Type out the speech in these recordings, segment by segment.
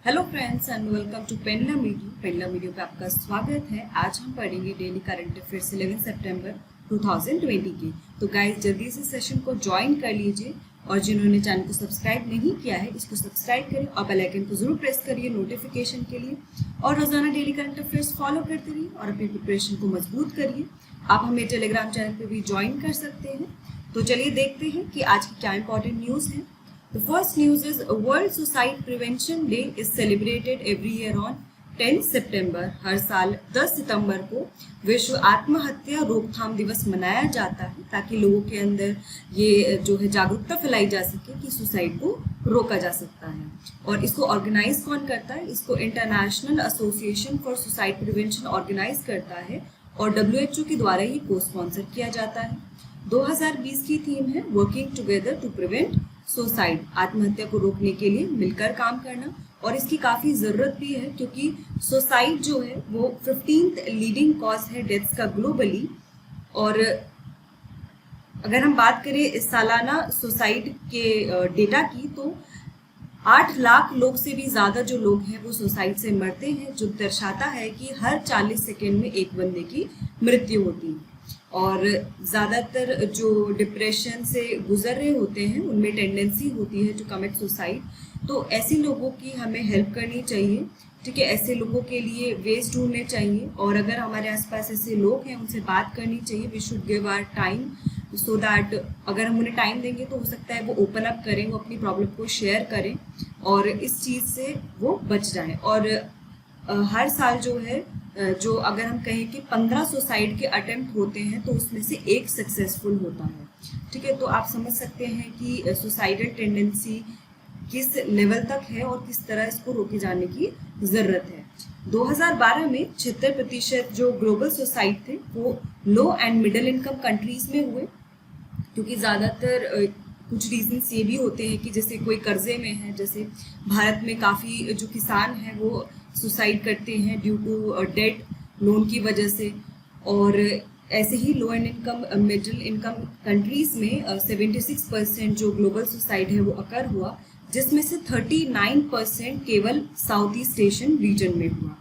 Hello friends and welcome to pendulum video पे आपका स्वागत है। आज हम पढ़ेंगे डेली करंट अफेयर्स 11 सितंबर 2020 के। तो गाइस जल्दी से सेशन को ज्वाइन कर लीजिए और जिन्होंने चैनल को सब्सक्राइब नहीं किया है इसको सब्सक्राइब करें और बेल आइकन को जरूर प्रेस करिए नोटिफिकेशन के लिए और रोजाना डेली करंट अफेयर्स फॉलो करते रहिए और अपनी प्रिपरेशन को मजबूत करिए। आप हमें टेलीग्राम चैनल पर भी ज्वाइन कर सकते हैं। तो चलिए देखते हैं कि आज की क्या इंपॉर्टेंट न्यूज़ है। The first news is World Suicide Prevention Day is celebrated every year on 10 सितंबर। हर साल 10 सितंबर को विश्व आत्महत्या रोकथाम दिवस मनाया जाता है ताकि लोगों के अंदर ये जो है जागरूकता फैलाई जा सके कि सुसाइड को रोका जा सकता है। और इसको ऑर्गेनाइज कौन करता है? इसको International Association for Suicide Prevention organize करता है और WHO के द्वारा ये को स्पॉन्सर किया जाता है। 2020 की थीम है working together to prevent suicide, आत्महत्या को रोकने के लिए मिलकर काम करना। और इसकी काफ़ी ज़रूरत भी है क्योंकि सुसाइड जो है वो 15th लीडिंग कॉज है डेथ्स का ग्लोबली। और अगर हम बात करें इस सालाना सुसाइड के डेटा की तो 8 लाख लोग से भी ज़्यादा जो लोग हैं वो सुसाइड से मरते हैं, जो दर्शाता है कि हर 40 सेकेंड में एक बंदे की मृत्यु होती है। और ज़्यादातर जो डिप्रेशन से गुजर रहे होते हैं उनमें टेंडेंसी होती है टू कमिट सुसाइड। तो ऐसे लोगों की हमें हेल्प करनी चाहिए, ठीक है। ऐसे लोगों के लिए वेज ढूंढने चाहिए और अगर हमारे आसपास ऐसे लोग हैं उनसे बात करनी चाहिए। We should give our time so that अगर हम उन्हें टाइम देंगे तो हो सकता है वो ओपन अप करें, वो अपनी प्रॉब्लम को शेयर करें और इस चीज़ से वो बच जाएं। और हर साल जो है जो अगर हम कहें कि 15 सुसाइड के अटेम्प्ट होते हैं तो उसमें से एक सक्सेसफुल होता है, ठीक है। तो आप समझ सकते हैं कि सुसाइडल टेंडेंसी किस लेवल तक है और किस तरह इसको रोके जाने की ज़रूरत है। 2012 में 76% जो ग्लोबल सुसाइड थे वो लो एंड मिडिल इनकम कंट्रीज़ में हुए, क्योंकि ज़्यादातर कुछ रीजंस ये भी होते हैं कि जैसे कोई कर्जे में है, जैसे भारत में काफ़ी जो किसान हैं वो सुसाइड करते हैं ड्यू टू डेट लोन की वजह से। और ऐसे ही low and income middle income countries में 76% जो ग्लोबल सुसाइड है वो अकर हुआ, जिसमें से 39% केवल साउथ ईस्ट एशियन रीजन में हुआ।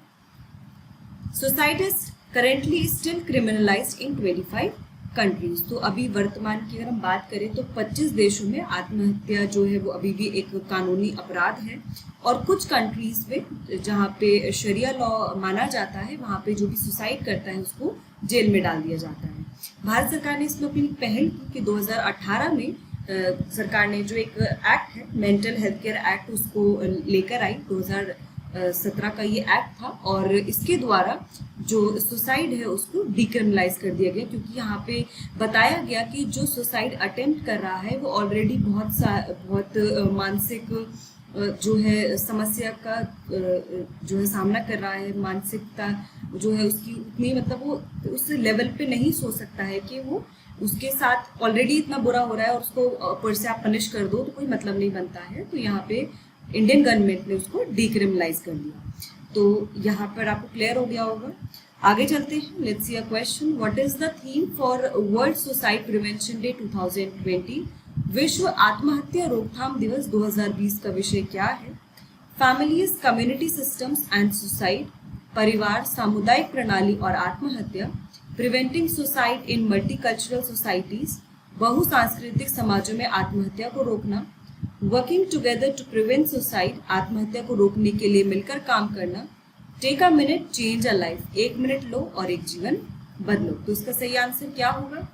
Suicide is currently still criminalised in 25 countries. तो अभी वर्तमान की अगर हम बात करें तो 25 देशों में आत्महत्या जो है वो अभी भी एक कानूनी अपराध है और कुछ कंट्रीज में जहाँ पे शरिया लॉ माना जाता है वहाँ पे जो भी सुसाइड करता है उसको जेल में डाल दिया जाता है। भारत सरकार ने इसमें अपनी पहल की कि 2018 में सरकार ने जो एक एक्ट है मेंटल हेल्थ केयर एक्ट उसको लेकर आई। 2017 का ये एक्ट था और इसके द्वारा जो सुसाइड है उसको डिक्रिमिनलाइज कर दिया गया, क्योंकि यहाँ पे बताया गया कि जो सुसाइड अटेम्प्ट कर रहा है वो ऑलरेडी बहुत मानसिक जो है समस्या का जो है सामना कर रहा है। मानसिकता जो है उसकी उतनी मतलब वो उस लेवल पे नहीं सो सकता है कि वो उसके साथ ऑलरेडी इतना बुरा हो रहा है और उसको ऊपर से आप पनिश कर दो तो कोई मतलब नहीं बनता है। तो यहाँ पे इंडियन गवर्नमेंट ने उसको डिक्रिमिनलाइज कर दिया। तो यहाँ पर आपको क्लियर हो गया होगा। आगे चलते हैं। Let's see a question. What is the theme for world suicide prevention day 2020? विश्व आत्महत्या रोकथाम दिवस 2020 का विषय क्या है? Families, community systems and suicide, परिवार, सामुदायिक प्रणाली और आत्महत्या, preventing suicide in multicultural societies, बहुसांस्कृतिक समाजों में आत्महत्या को रोकना, working together to prevent suicide, आत्महत्या को रोकने के लिए मिलकर काम करना, take a minute change a life, 1 minute लो और एक जीवन बदलो। तो इसका सही आंसर क्या होगा?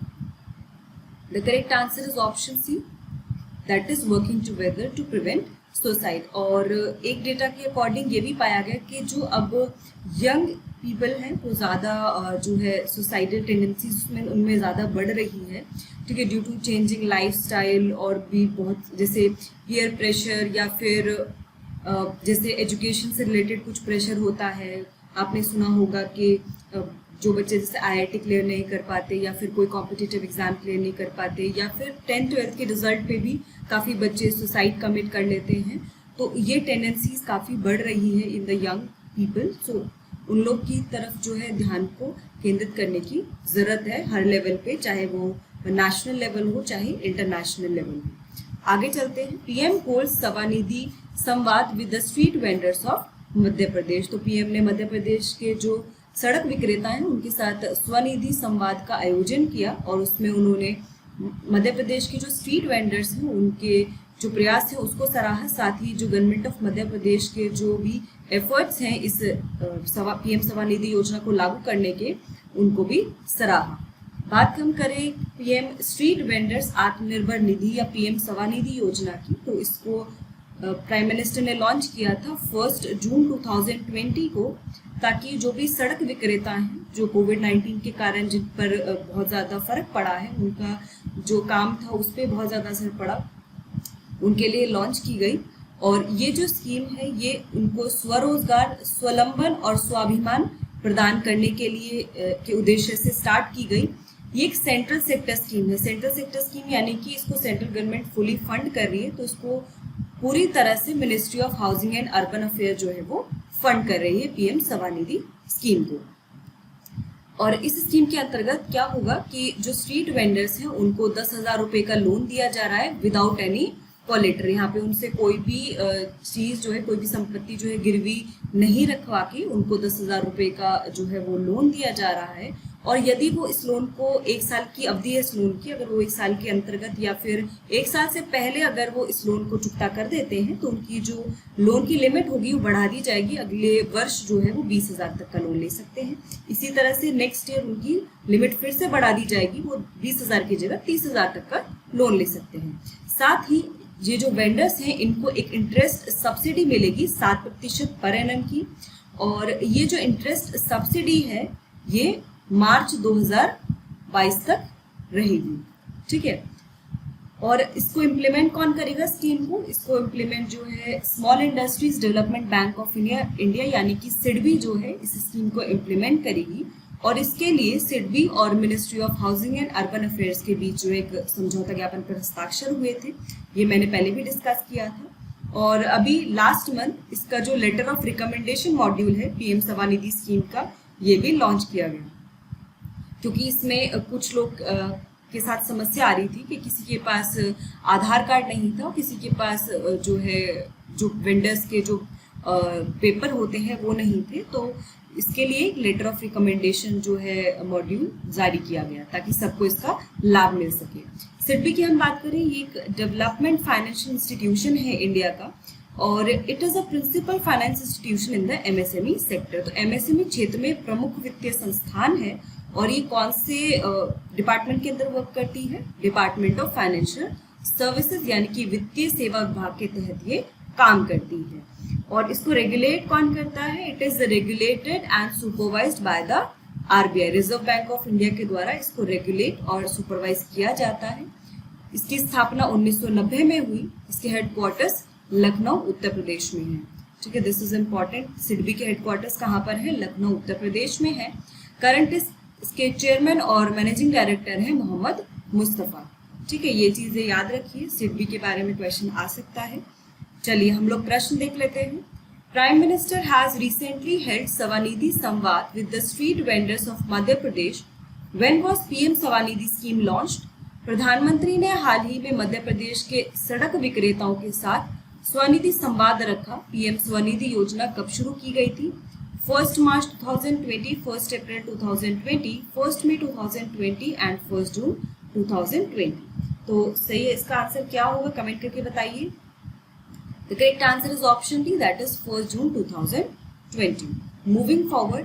The correct answer is option C, that is working together to prevent suicide. और एक डेटा के अकॉर्डिंग ये भी पाया गया कि जो अब यंग पीपल हैं वो ज़्यादा जो है सुसाइडल टेंडेंसीज उनमें ज़्यादा बढ़ रही है, ठीक है, ड्यू टू चेंजिंग लाइफस्टाइल और भी बहुत जैसे पीयर प्रेशर या फिर जैसे एजुकेशन से रिलेटेड कुछ प्रेशर होता है। आपने सुना होगा कि जो बच्चे जैसे IIT क्लियर नहीं कर पाते या फिर कोई कॉम्पिटिटिव एग्जाम क्लियर नहीं कर पाते या फिर 10th-12th के रिजल्ट पे भी काफ़ी बच्चे सुसाइड कमिट कर लेते हैं। तो ये टेंडेंसीज काफ़ी बढ़ रही है इन द यंग पीपल। सो उन लोग की तरफ जो है ध्यान को केंद्रित करने की ज़रूरत है हर लेवल पे, चाहे वो नेशनल लेवल हो चाहे इंटरनेशनल लेवल हो। आगे चलते हैं। PM कोल Svanidhi Samvad with the street vendors of Madhya Pradesh. तो पीएम ने मध्य प्रदेश के जो सड़क विक्रेता हैं उनके साथ स्वनिधि संवाद का आयोजन किया और उसमें उन्होंने मध्य प्रदेश के जो स्ट्रीट वेंडर्स हैं उनके जो प्रयास है उसको सराहा, साथ ही जो गवर्नमेंट ऑफ मध्य प्रदेश के जो भी एफर्ट्स हैं इस पीएम स्वनिधि योजना को लागू करने के उनको भी सराहा। बात हम करें PM street vendors Atmanirbhar Nidhi या पीएम स्वनिधि योजना की, तो इसको प्राइम मिनिस्टर ने लॉन्च किया था 1 जून 2020 को, ताकि जो भी सड़क विक्रेता हैं जो कोविड-19 के कारण जिन पर बहुत ज़्यादा फर्क पड़ा है, उनका जो काम था उस पर बहुत ज़्यादा असर पड़ा, उनके लिए लॉन्च की गई। और ये जो स्कीम है ये उनको स्वरोजगार, स्वलंबन और स्वाभिमान प्रदान करने के लिए के उद्देश्य से स्टार्ट की गई। ये एक सेंट्रल सेक्टर स्कीम है। सेंट्रल सेक्टर स्कीम यानी कि इसको सेंट्रल गवर्नमेंट फुली फंड कर रही है, तो इसको पूरी तरह से ministry of housing and urban affair जो है वो फंड कर रही है पीएम स्वनिधि स्कीम को। और इस स्कीम के अंतर्गत क्या होगा कि जो स्ट्रीट वेंडर्स हैं उनको 10,000 रुपये का लोन दिया जा रहा है विदाउट एनी कोलेटर। यहाँ पे उनसे कोई भी चीज़ जो है, कोई भी संपत्ति जो है गिरवी नहीं रखवा के उनको 10,000 रुपये का जो है वो लोन दिया जा रहा है। और यदि वो इस लोन को 1 साल की अवधि है इस लोन की, अगर वो 1 साल के अंतर्गत या फिर 1 साल से पहले अगर वो इस लोन को चुकता कर देते हैं तो उनकी जो लोन की लिमिट होगी वो बढ़ा दी जाएगी। अगले वर्ष जो है वो 20,000 तक का लोन ले सकते हैं। इसी तरह से नेक्स्ट ईयर उनकी लिमिट फिर से बढ़ा दी जाएगी, वो 20,000 की जगह 30,000 तक का लोन ले सकते हैं। साथ ही ये जो वेंडर्स हैं इनको एक इंटरेस्ट सब्सिडी मिलेगी 7% पर एनम की, और ये जो इंटरेस्ट सब्सिडी है ये मार्च 2022 तक रहेगी। ठीक है, और इसको इम्प्लीमेंट कौन करेगा स्कीम को? इसको इम्प्लीमेंट जो है small industries development bank of India यानी कि सिडबी जो है इस स्कीम को इम्प्लीमेंट करेगी। और इसके लिए सिडबी और ministry of housing and urban affairs के बीच जो एक समझौता ज्ञापन पर हस्ताक्षर हुए थे, ये मैंने पहले भी डिस्कस किया था। और अभी लास्ट मंथ इसका जो लेटर ऑफ रिकमेंडेशन मॉड्यूल है पीएम स्वनिधि स्कीम का, ये भी लॉन्च किया गया, क्योंकि इसमें कुछ लोग के साथ समस्या आ रही थी कि किसी के पास आधार कार्ड नहीं था, किसी के पास जो है जो वेंडर्स के जो पेपर होते हैं वो नहीं थे, तो इसके लिए एक लेटर ऑफ रिकमेंडेशन जो है मॉड्यूल जारी किया गया ताकि सबको इसका लाभ मिल सके। सिडबी की हम बात करें, ये एक डेवलपमेंट फाइनेंशियल इंस्टीट्यूशन है इंडिया का, और it is a principal finance institution in the MSME sector. तो एमएसएमई क्षेत्र में प्रमुख वित्तीय संस्थान है, और ये कौन से डिपार्टमेंट के अंदर वर्क करती है? डिपार्टमेंट ऑफ फाइनेंशियल सर्विसेज यानी कि वित्तीय सेवा विभाग के तहत ये काम करती है। और इसको रेगुलेट कौन करता है? It is regulated and supervised by the RBI, reserve bank of India के द्वारा इसको रेगुलेट और सुपरवाइज किया जाता है। इसकी स्थापना 1990 में हुई। इसके हेडक्वार्टर्स लखनऊ उत्तर प्रदेश में है। ठीक है, दिस इज इम्पॉर्टेंट। सिडबी के हेडक्वार्टर्स कहाँ पर है? लखनऊ उत्तर प्रदेश में है। करंट इसके चेयरमैन और मैनेजिंग डायरेक्टर है मोहम्मद मुस्तफ़ा। ठीक है, ये चीज़ें याद रखिए, सिडबी के बारे में क्वेश्चन आ सकता है। चलिए हम लोग प्रश्न देख लेते हैं। Prime minister has recently held Svanidhi Samvad with the street vendors of Madhya Pradesh. When was PM Svanidhi scheme launched? प्रधानमंत्री ने हाल ही में मध्य प्रदेश के सड़क विक्रेताओं के साथ स्वनिधि संवाद रखा। पीएम स्वनिधि योजना कब शुरू की गई थी? 1 मार्च 2020, 1 अप्रैल 2020, 1 मई 2020 एंड 1 जून 2020। तो सही है, इसका आंसर क्या होगा कमेंट करके बताइए। The correct answer is option D, that is 1 June 2020. Moving forward,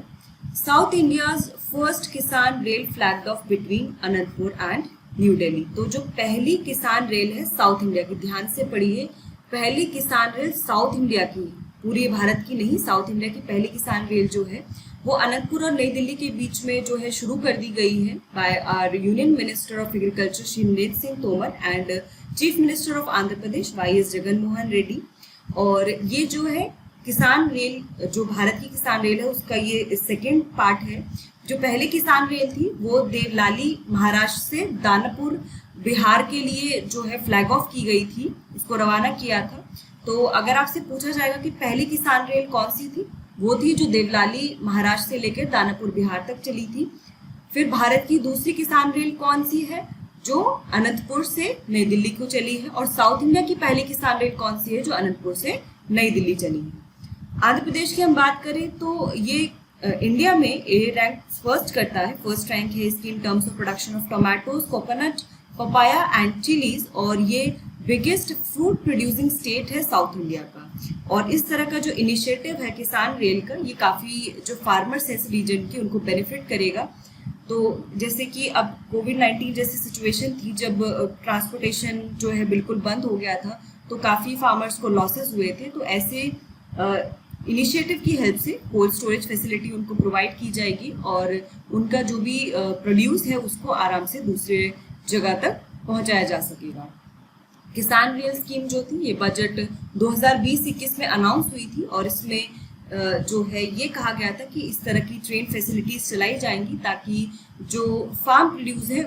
South India's first Kisan Rail flagged off between Anandpur and New Delhi. तो जो पहली किसान रेल है साउथ इंडिया की, ध्यान से पढ़िए, पहली किसान रेल साउथ इंडिया की, पूरे भारत की नहीं, साउथ इंडिया की पहली किसान रेल जो है वो अनंतपुर और नई दिल्ली के बीच में जो है शुरू कर दी गई है by our union minister of agriculture Shivraj Singh Tomar and chief minister of Andhra Pradesh YS Jagan Mohan Reddy. और ये जो है किसान रेल, जो भारत की किसान रेल है उसका ये सेकेंड पार्ट है। जो पहली किसान रेल थी वो देवलाली महाराष्ट्र से दानापुर बिहार के लिए जो है फ्लैग ऑफ की गई थी, उसको रवाना किया था। तो अगर आपसे पूछा जाएगा कि पहली किसान रेल कौन सी थी, वो थी जो देवलाली महाराष्ट्र से लेकर दानापुर बिहार तक चली थी। फिर भारत की दूसरी किसान रेल कौन सी है? जो अनंतपुर से नई दिल्ली को चली है। और साउथ इंडिया की पहली किसान रेल कौन सी है? जो अनंतपुर से नई दिल्ली चली है। आंध्र प्रदेश की हम बात करें तो ये इंडिया में ए रैंक फर्स्ट करता है, फर्स्ट रैंक है इसकी in terms of production of tomatoes, coconut, papaya and chillies, और ये बिगेस्ट फ्रूट प्रोड्यूसिंग स्टेट है साउथ इंडिया का। और इस तरह का जो इनिशिएटिव है किसान रेल का, ये काफ़ी जो फार्मर्स है इस रीजन की उनको बेनिफिट करेगा। तो जैसे कि अब कोविड-19 जैसी सिचुएशन थी जब ट्रांसपोर्टेशन जो है बिल्कुल बंद हो गया था, तो काफ़ी फार्मर्स को लॉसेस हुए थे। तो ऐसे इनिशिएटिव की हेल्प से कोल्ड स्टोरेज फैसिलिटी उनको प्रोवाइड की जाएगी और उनका जो भी प्रोड्यूस है उसको आराम से दूसरे जगह तक पहुंचाया जा सकेगा। किसान रेल स्कीम जो थी ये बजट 2020-21 में अनाउंस हुई थी और इसमें जो है ये कहा गया था कि इस तरह की ट्रेन फैसिलिटीज चलाई जाएंगी ताकि जो फार्म प्रोड्यूस है,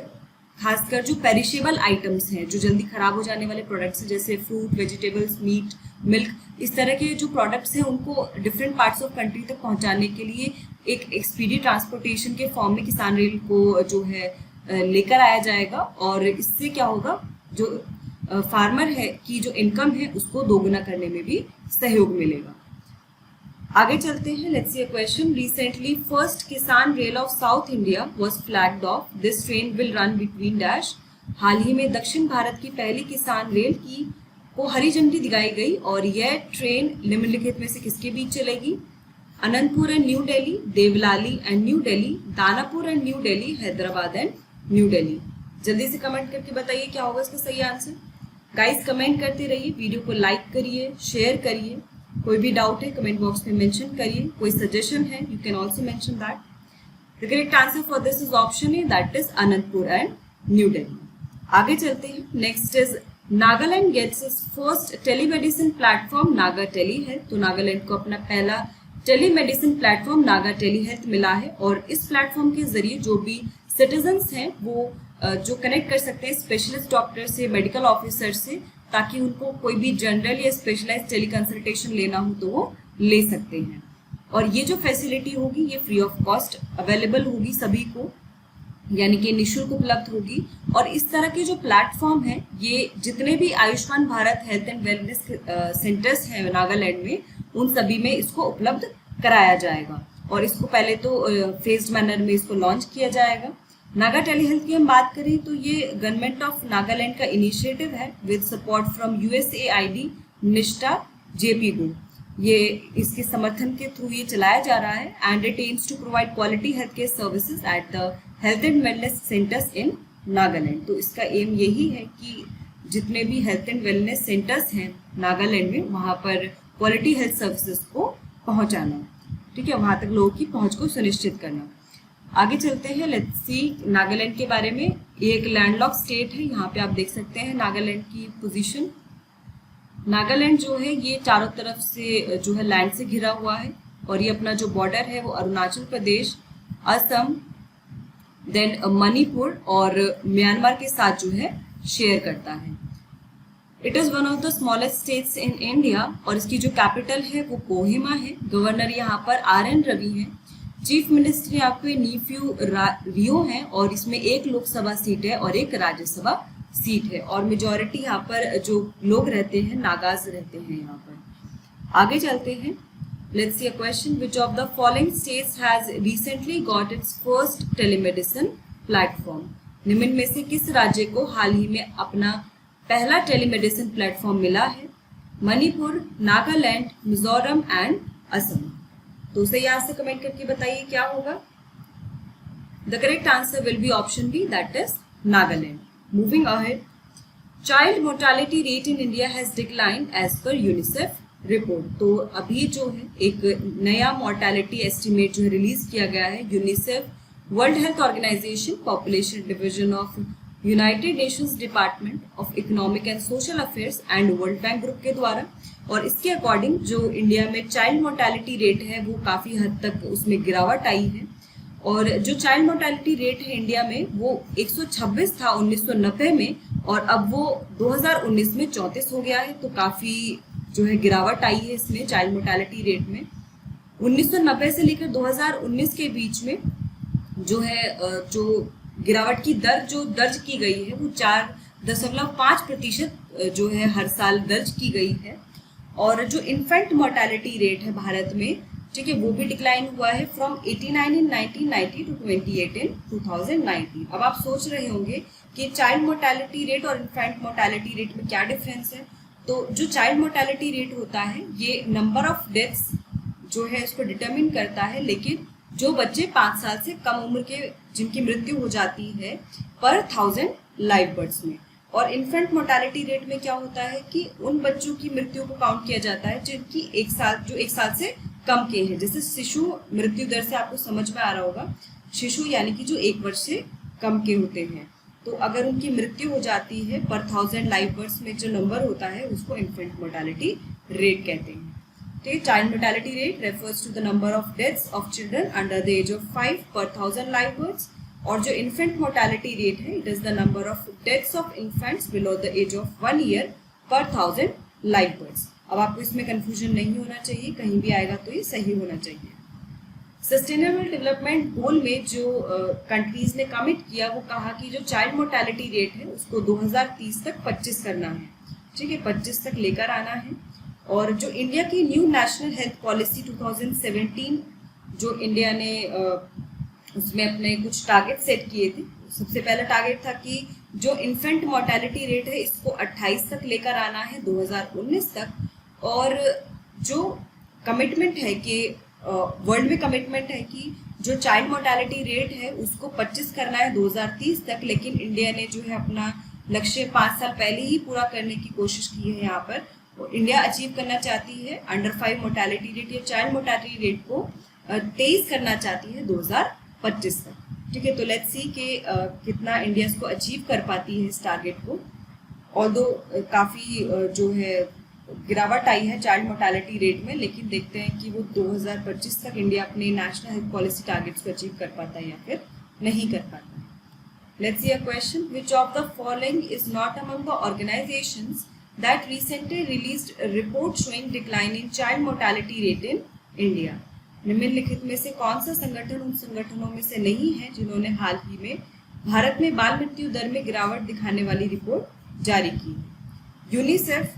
खासकर जो पेरिशेबल आइटम्स हैं, जो जल्दी खराब हो जाने वाले प्रोडक्ट्स हैं जैसे फ्रूट, वेजिटेबल्स, मीट, मिल्क, इस तरह के जो प्रोडक्ट्स हैं उनको डिफरेंट पार्ट्स ऑफ कंट्री तक पहुंचाने के लिए एक एक्सपीडी ट्रांसपोर्टेशन के फॉर्म में किसान रेल को जो है लेकर आया जाएगा। और इससे क्या होगा, जो फार्मर है की जो इनकम है उसको दोगुना करने में भी सहयोग मिलेगा। आगे चलते हैं, let's see a question. Recently first Kisan rail of south India was flagged off, this train will run between dash. हाल ही में दक्षिण भारत की पहली किसान रेल की को हरी झंडी दिखाई गई और यह ट्रेन निम्नलिखित में से किसके बीच चलेगी? Anantapur and New Delhi, Deolali and New Delhi, Danapur and New Delhi, Hyderabad and New Delhi. जल्दी से कमेंट करके बताइए क्या होगा इसका सही आंसर। गाइस कमेंट करते रहिए, वीडियो को लाइक करिए, शेयर करिए। कोई भी डाउट है कमेंट बॉक्स में मेंशन करिए, कोई सजेशन है you can also mention that. The correct answer for this is option A, that is Anantapur and New Delhi. आगे चलते हैं, next is Nagaland gets its first telemedicine platform Naga tele health. तो नागालैंड को अपना पहला telemedicine platform Naga tele health मिला है और इस प्लेटफॉर्म के जरिए जो भी सिटीजन्स हैं वो जो कनेक्ट कर सकते हैं स्पेशलिस्ट डॉक्टर से, मेडिकल ऑफिसर से, ताकि उनको कोई भी जनरल या स्पेशलाइज्ड टेली कंसल्टेशन लेना हो तो वो ले सकते हैं। और ये जो फैसिलिटी होगी ये फ्री ऑफ कॉस्ट अवेलेबल होगी सभी को, यानी कि निःशुल्क उपलब्ध होगी। और इस तरह के जो प्लेटफॉर्म है ये जितने भी Ayushman Bharat health and wellness centres हैं नागालैंड में, उन सभी में इसको उपलब्ध कराया जाएगा। और इसको पहले तो फेज्ड मैनर में इसको लॉन्च किया जाएगा। नागा टेली हेल्थ की हम बात करें तो ये गवर्नमेंट ऑफ नागालैंड का इनिशिएटिव है विद सपोर्ट फ्रॉम USAID, निष्ठा, JP गो। ये इसके समर्थन के थ्रू ये चलाया जा रहा है and it aims to provide quality health care services at the health and wellness centres in Nagaland. तो इसका एम यही है कि जितने भी हेल्थ एंड वेलनेस सेंटर्स हैं नागालैंड में वहाँ पर क्वालिटी हेल्थ सर्विसेज को पहुँचाना, ठीक है, वहाँ तक लोगों की पहुँच को सुनिश्चित करना। आगे चलते हैं, लेट्स सी नागालैंड के बारे में। ये एक लैंडलॉक स्टेट है, यहाँ पे आप देख सकते हैं नागालैंड की पोजीशन। नागालैंड जो है ये चारों तरफ से जो है लैंड से घिरा हुआ है और ये अपना जो बॉर्डर है वो अरुणाचल प्रदेश, असम, देन मणिपुर और म्यांमार के साथ जो है शेयर करता है। It is one of the smallest states in India और इसकी जो कैपिटल है वो कोहिमा है। गवर्नर यहाँ पर RN रवि है। चीफ मिनिस्टर यहाँ पे नीफ्यू रियो हैं और इसमें एक लोकसभा सीट है और एक राज्यसभा सीट है और मेजॉरिटी यहाँ पर जो लोग रहते हैं नागाज रहते हैं यहाँ पर। आगे चलते हैं, let's see a question. Which of the following states has recently got its first telemedicine platform? निम्न में से किस राज्य को हाल ही में अपना पहला टेलीमेडिसिन प्लेटफॉर्म मिला है? मणिपुर, नागालैंड, मिजोरम एंड असम। तो सही आंसर कमेंट करके बताइए क्या होगा। The correct answer will be option B, that is Nagaland. Moving ahead, child mortality rate in India has declined as per UNICEF report. तो अभी जो है एक नया मोर्टालिटी एस्टिमेट जो है रिलीज किया गया है UNICEF, World Health Organization, population division of United Nations Department of Economic and Social Affairs and World Bank Group के द्वारा। और इसके अकॉर्डिंग जो इंडिया में चाइल्ड मोर्टालिटी रेट है वो काफ़ी हद तक उसमें गिरावट आई है और जो चाइल्ड मोर्टालिटी रेट है इंडिया में वो 126 था 1990 में और अब वो 2019 में 34 हो गया है। तो काफ़ी जो है गिरावट आई है इसमें चाइल्ड मोर्टालिटी रेट में। 1990 से लेकर 2019 के बीच में जो है जो गिरावट की दर जो दर्ज की गई है वो 4.5% जो है हर साल दर्ज की गई है। और जो इन्फेंट मोर्टेलिटी रेट है भारत में, ठीक है, वो भी डिक्लाइन हुआ है फ्रॉम 89 इन 1990 टू 28 इन 2019। अब आप सोच रहे होंगे कि चाइल्ड मोर्टेलिटी रेट और इन्फेंट मोर्टेलिटी रेट में क्या डिफरेंस है। तो जो चाइल्ड मोर्टेलिटी रेट होता है ये नंबर ऑफ डेथ्स जो है इसको डिटरमिन करता है, लेकिन जो बच्चे 5 साल से कम उम्र के जिनकी मृत्यु हो जाती है पर 1000 लाइव बर्ड्स में। और इन्फेंट मोर्टेलिटी रेट में क्या होता है कि उन बच्चों की मृत्यु को काउंट किया जाता है जिनकी एक साल से कम के हैं। जैसे शिशु मृत्यु दर से आपको समझ में आ रहा होगा, शिशु यानी कि जो 1 वर्ष से कम के होते हैं, तो अगर उनकी मृत्यु हो जाती है पर 1000 लाइव बर्ड्स में जो नंबर होता है उसको इन्फेंट मोर्टेलिटी रेट कहते हैं। Child mortality rate refers to the number of deaths of children under the age of 5 per 1000 live births. और जो infant mortality rate है, it is the number of deaths of infants below the age of 1 year per 1000 live births. अब आपको इसमें confusion नहीं होना चाहिए, कहीं भी आएगा तो ये सही होना चाहिए। सस्टेनेबल डेवलपमेंट गोल में जो कंट्रीज ने कमिट किया वो कहा कि जो चाइल्ड मोर्टेलिटी रेट है उसको 2030 तक 25 करना है, ठीक है, 25 तक लेकर आना है। और जो इंडिया की न्यू नेशनल हेल्थ पॉलिसी 2017 जो इंडिया ने उसमें अपने कुछ टारगेट सेट किए थे, सबसे पहला टारगेट था कि जो इन्फेंट मोर्टेलिटी रेट है इसको 28 तक लेकर आना है 2019 तक। और जो कमिटमेंट है कि वर्ल्ड में कमिटमेंट है कि जो चाइल्ड मोर्टेलिटी रेट है उसको 25 करना है 2030 तक, लेकिन इंडिया ने जो है अपना लक्ष्य 5 साल पहले ही पूरा करने की कोशिश की है। यहाँ पर इंडिया अचीव करना चाहती है अंडर 5 मोर्टेलिटी रेट या चाइल्ड मोर्टेलिटी रेट को 23 करना चाहती है 2025 तक, ठीक है। तो लेट्स सी कि कितना इंडिया इसको अचीव कर पाती है इस टारगेट को। ऑल्दो काफ़ी जो है गिरावट आई है चाइल्ड मोर्टेलिटी रेट में, लेकिन देखते हैं कि वो 2025 तक इंडिया अपने नेशनल हेल्थ पॉलिसी टारगेट्स को अचीव कर पाता है या फिर नहीं कर पाता है। Let's see a question, which of the following is not among the organisations that recently released a report showing decline in child mortality rate in India। निम्नलिखित में से कौन सा संगठन उन संगठनों में से नहीं है जिन्होंने हाल ही में भारत में बाल मृत्यु दर में गिरावट दिखाने वाली रिपोर्ट जारी की? UNICEF,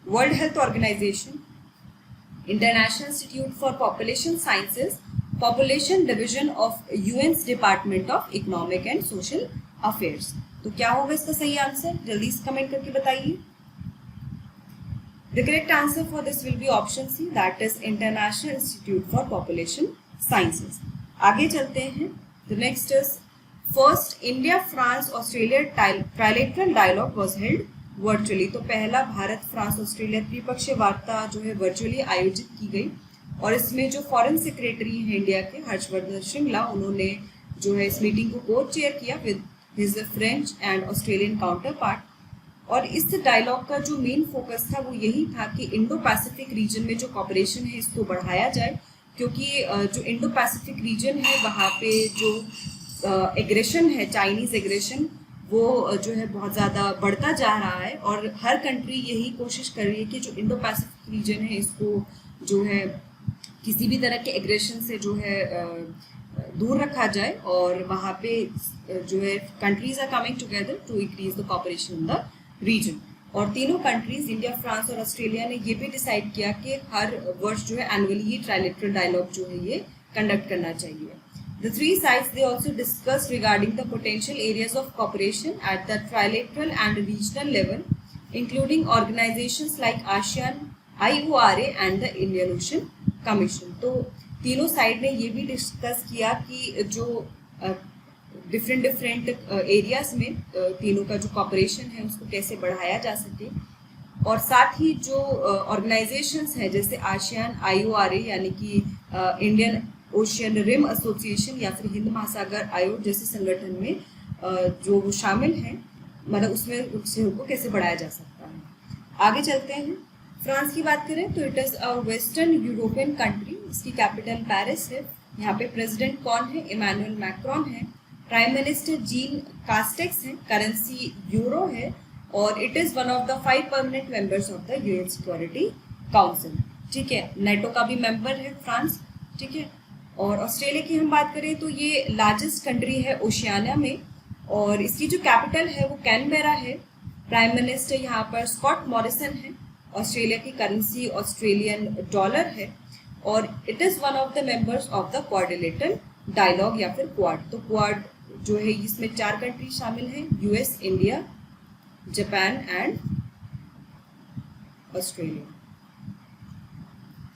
World Health Organization, International Institute for Population Sciences, population division of UN Department of Economic and Social Affairs. तो क्या होगा इसका सही आंसर, जल्दी से कमेंट करके बताइए। The correct answer for this will be option C, that is International Institute for Population Sciences। आगे चलते हैं। The next is first India France Australia trilateral dialogue was held virtually। तो पहला भारत फ्रांस ऑस्ट्रेलिया द्विपक्षीय वार्ता जो है वर्चुअली आयोजित की गई, और इसमें जो फॉरेन सेक्रेटरी हैं इंडिया के हर्षवर्धन श्रृंगला, उन्होंने जो है इस मीटिंग को को चेयर किया with his French and Australian counter part. और इस डायलॉग का जो मेन फोकस था वो यही था कि इंडो पैसिफिक रीजन में जो कॉपरेशन है इसको बढ़ाया जाए, क्योंकि जो इंडो पैसिफिक रीजन है वहाँ पे जो एग्रेशन है, चाइनीज़ एग्रेशन, वो जो है बहुत ज़्यादा बढ़ता जा रहा है। और हर कंट्री यही कोशिश कर रही है कि जो इंडो पैसिफिक रीजन है इसको जो है किसी भी तरह के एग्रेशन से जो है दूर रखा जाए, और वहाँ पे जो है countries are coming together to increase the cooperation in the region. और तीनों कंट्रीज इंडिया, फ्रांस और ऑस्ट्रेलिया ने ये भी डिसाइड किया कि हर वर्ष जो है एनुअली ये ट्राइलेटरल डायलॉग जो है ये कंडक्ट करना चाहिए। The three sides they also discussed regarding the potential areas of cooperation at the trilateral and regional level, including organizations like ASEAN, IORA and the Indian Ocean Commission। तो तीनों side ने ये भी डिस्कस किया कि जो डिफरेंट एरियाज में तीनों का जो कॉपरेशन है उसको कैसे बढ़ाया जा सके, और साथ ही जो ऑर्गेनाइजेशंस हैं जैसे आसियान, IORA यानी कि इंडियन ओशियन रिम एसोसिएशन या फिर हिंद महासागर आयोग जैसे संगठन में जो वो शामिल हैं, मतलब उसमें सहयोग को कैसे बढ़ाया जा सकता है। आगे चलते हैं। फ्रांस की बात करें तो it is a western European country, इसकी कैपिटल पेरिस है। यहाँ पे प्रेसिडेंट कौन है? इमैनुअल मैक्रोन है। प्राइम मिनिस्टर जीन कास्टेक्स है। करेंसी यूरो है, और it is one of the 5 permanent members of the UN security council. ठीक है, नेटो का भी मेंबर है फ्रांस। ठीक है, और ऑस्ट्रेलिया की हम बात करें तो ये लार्जेस्ट कंट्री है ओशियानिया में, और इसकी जो कैपिटल है वो कैनबेरा है। प्राइम मिनिस्टर यहाँ पर स्कॉट मॉरिसन है, ऑस्ट्रेलिया की करेंसी ऑस्ट्रेलियन डॉलर है और it is one of the members of the quadrilateral dialogue या फिर क्वाड। तो क्वाड जो है इसमें 4 कंट्री शामिल हैं, US, India, Japan and Australia.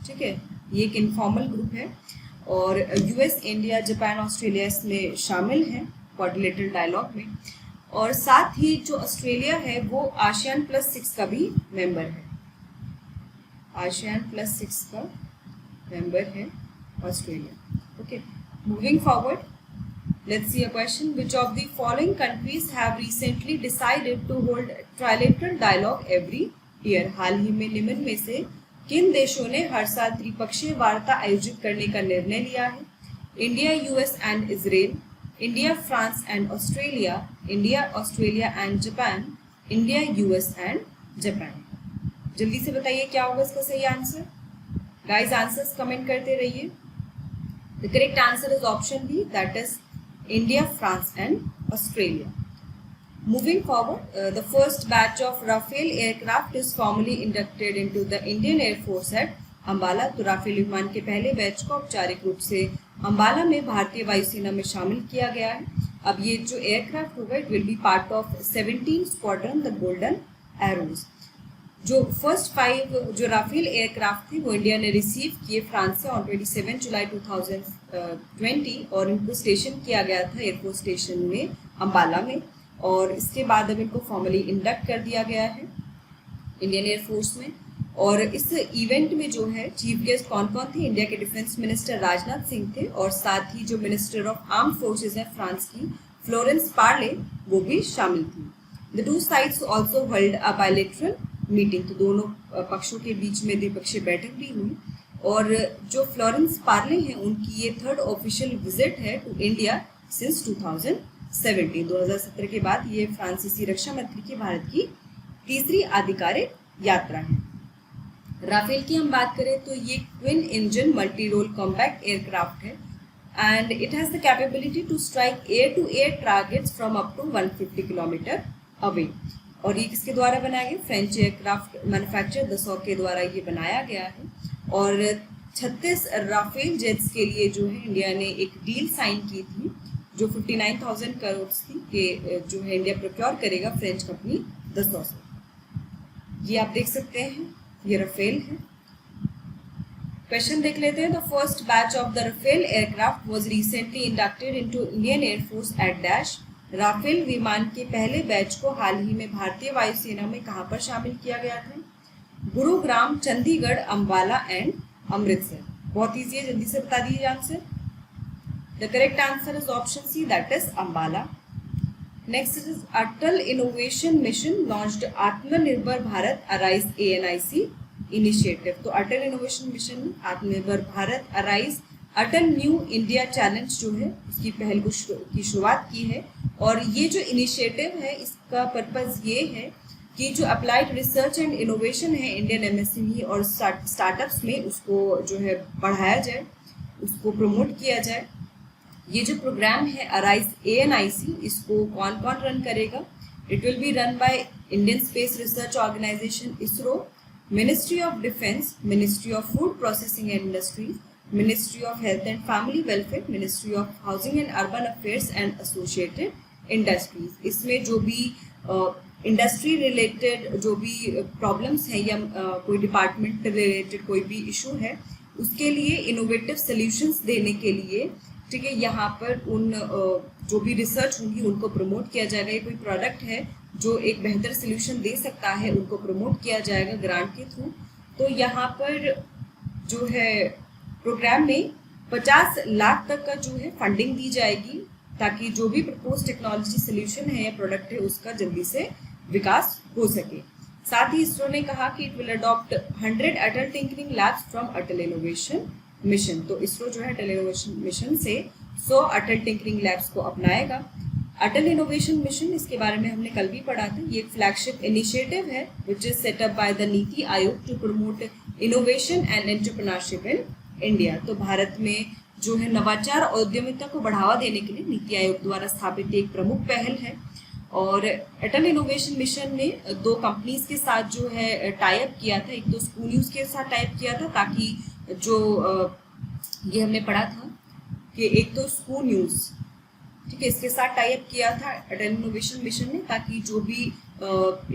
ठीक है, ये एक इनफॉर्मल ग्रुप है और यूएस, इंडिया, जापान, ऑस्ट्रेलिया इसमें शामिल हैं क्वाड्रिलेटरल डायलॉग में। और साथ ही जो ऑस्ट्रेलिया है वो ASEAN+6 का भी मेंबर है, ASEAN+6 का मेंबर है Australia. Okay, moving forward, let's see a question. Which of the following countries have recently decided to hold trilateral dialogue every year? हाल ही में निम्न में से किन देशों ने हर साल त्रिपक्षीय वार्ता आयोजित करने का निर्णय लिया है? India, US and Israel, India, France and Australia, India, Australia and Japan, India, US and Japan. जल्दी से बताइए क्या होगा इसका सही आंसर। गाइस आंसर्स कमेंट करते रहिए। The correct answer is option B, that is India, France and Australia. Moving forward, the first batch of Rafale aircraft is formally inducted into the Indian Air Force at Ambala. तो Rafale विमान के पहले batch को औपचारिक रूप से अंबाला में भारतीय वायुसेना में शामिल किया गया है। अब ये जो एयरक्राफ्ट होगा it will B part of 17 squadron the golden arrows. जो फर्स्ट 5 जो राफेल एयरक्राफ्ट थे वो इंडिया ने रिसीव किए फ्रांस से ऑन 27 जुलाई 2020 और इनको स्टेशन किया गया था एयरफोर्स स्टेशन में अंबाला में और इसके बाद अब इनको फॉर्मली इंडक्ट कर दिया गया है इंडियन एयरफोर्स में। और इस इवेंट में जो है चीफ गेस्ट कौन कौन थे? इंडिया के डिफेंस मिनिस्टर राजनाथ सिंह थे और साथ ही जो मिनिस्टर ऑफ आर्म्ड फोर्सेज है फ्रांस की फ्लोरेंस पार्ले वो भी शामिल थी। The two sides also held a bilateral meeting, तो दोनों पक्षों के बीच में द्विपक्षीय बैठक भी हुई और जो फ्लोरेंस पार्ले हैं उनकी ये 3rd ऑफिशियल विजिट है टू इंडिया सिंस 2017 के बाद ये फ्रांसीसी रक्षा मंत्री की भारत की 3री आधिकारिक यात्रा है। राफेल की हम बात करें तो ये twin engine multi role compact aircraft है and it has the capability to strike air to air targets from up to 150 kilometre away. और ये किसके द्वारा बनाया गया? फ्रेंच एयरक्राफ्ट मैन्युफैक्चरर दसॉ के द्वारा ये बनाया गया है और 36 राफेल जेट्स के लिए जो है इंडिया ने एक डील साइन की थी जो 59,000 करोड़ थी कि जो है इंडिया प्रोक्योर करेगा फ्रेंच कंपनी दसॉ से। ये आप देख सकते हैं, ये राफेल है। क्वेश्चन देख लेते हैं। The first batch of the Rafale aircraft was recently inducted into Indian air force at dash. Rafale विमान के पहले बैच को हाल ही में भारतीय वायुसेना में कहां पर शामिल किया गया था? गुरुग्राम, चंडीगढ़, अंबाला एंड अमृतसर। बहुत ईजी है, जल्दी से बता दीजिए answer. The correct answer is option C, that is Ambala. Next is Atal innovation mission launched Aatmanirbhar Bharat arise ANIC initiative. तो अटल इनोवेशन मिशन आत्मनिर्भर Bharat arise Atal new India challenge जो है उसकी पहल की शुरुआत की है और ये जो इनिशिएटिव है इसका पर्पस ये है कि जो अप्लाइड रिसर्च एंड इनोवेशन है इंडियन MSME और स्टार्टअप्स में उसको जो है बढ़ाया जाए, उसको प्रमोट किया जाए। ये जो प्रोग्राम है अराइज ANIC इसको कौन कौन रन करेगा? It will be run by Indian Space Research Organisation ISRO, ministry of defence, ministry of food processing and industries, ministry of health and family welfare, ministry of housing and urban affairs and associated industries. इसमें जो भी industry related जो भी problems हैं या कोई department related कोई भी इशू है उसके लिए इनोवेटिव सॉल्यूशंस देने के लिए, ठीक है, यहाँ पर उन जो भी रिसर्च होंगी उनको प्रमोट किया जाएगा। ये कोई प्रोडक्ट है जो एक बेहतर सोल्यूशन दे सकता है उनको प्रमोट किया जाएगा ग्रांट के थ्रू। तो यहाँ पर जो है प्रोग्राम में 50 लाख तक का जो है फंडिंग दी जाएगी ताकि जो भी प्रपोज टेक्नोलॉजी सोल्यूशन है या प्रोडक्ट है उसका जल्दी से विकास हो सके। साथ ही इसरो ने कहा कि it will adopt 100 Atal tinkering labs from Atal innovation mission. तो इसरो जो है अटल इनोवेशन मिशन से 100 अटल टिंकरिंग लैब्स को अपनाएगा। अटल इनोवेशन मिशन, इसके बारे में हमने कल भी पढ़ा था, ये एक फ्लैगशिप इनिशिएटिव है which is set up by the NITI Aayog to promote innovation and entrepreneurship in India. तो भारत में जो है नवाचार और उद्यमिता को बढ़ावा देने के लिए नीति आयोग द्वारा स्थापित एक प्रमुख पहल है और अटल इनोवेशन मिशन ने दो कंपनीज के साथ जो है टाई अप किया था। एक तो स्कूल न्यूज़ के साथ टाई अप किया था ताकि जो ये हमने पढ़ा था कि एक तो स्कूल न्यूज़, ठीक है, इसके साथ टाई अप किया था अटल इनोवेशन मिशन ने ताकि जो भी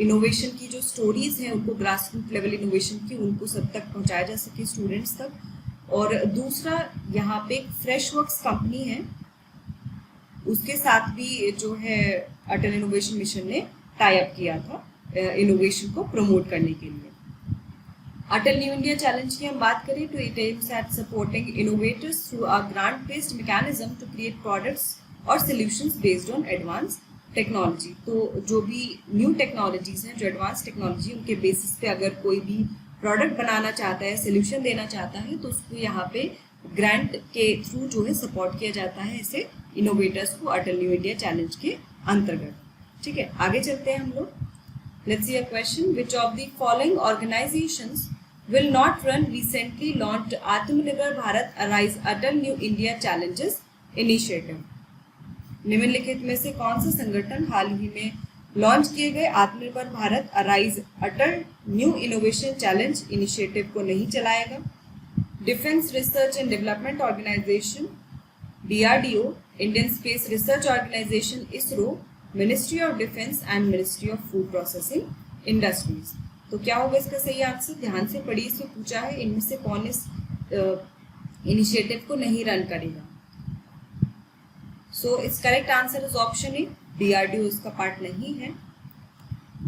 इनोवेशन की जो स्टोरीज हैं उनको ग्रास रूट लेवल इनोवेशन की उनको सब तक पहुंचाया जा सके, स्टूडेंट्स तक। और दूसरा यहाँ पे फ्रेश वर्क्स कंपनी है, उसके साथ भी जो है अटल इनोवेशन मिशन ने टाई अप किया था इनोवेशन को प्रमोट करने के लिए। अटल न्यू इंडिया चैलेंज की हम बात करें तो it aims at supporting innovators through a grant based mechanism to create products और solutions based on advance technology. तो जो भी न्यू टेक्नोलॉजीज हैं, जो एडवांस टेक्नोलॉजी, उनके बेसिस पे अगर कोई भी प्रोडक्ट बनाना चाहता है, सोल्यूशन देना चाहता है, तो उसको यहाँ पे ग्रांट के थ्रू जो है सपोर्ट किया जाता है ऐसे इनोवेटर्स को अटल न्यू इंडिया चैलेंज के अंतर्गत। ठीक है, आगे चलते हैं हम लोग। Let's see a question, which of the following organisations will not run recently launched आत्मनिर्भर Bharat arise Atal new India challenges initiative. निम्नलिखित में से कौन सा संगठन हाल ही में लॉन्च किए गए Aatmanirbhar Bharat arise Atal new innovation challenge initiative को नहीं चलाएगा? Defence research and development organisation DRDO, Indian Space Research Organisation ISRO, ministry of defence and ministry of food processing industries. तो क्या होगा इसका सही आंसर? ध्यान से पढ़िए, इसमें पूछा है इनमें से कौन इस इनिशिएटिव को नहीं रन करेगा। So it's correct answer is option A, DRDO इसका पार्ट नहीं है।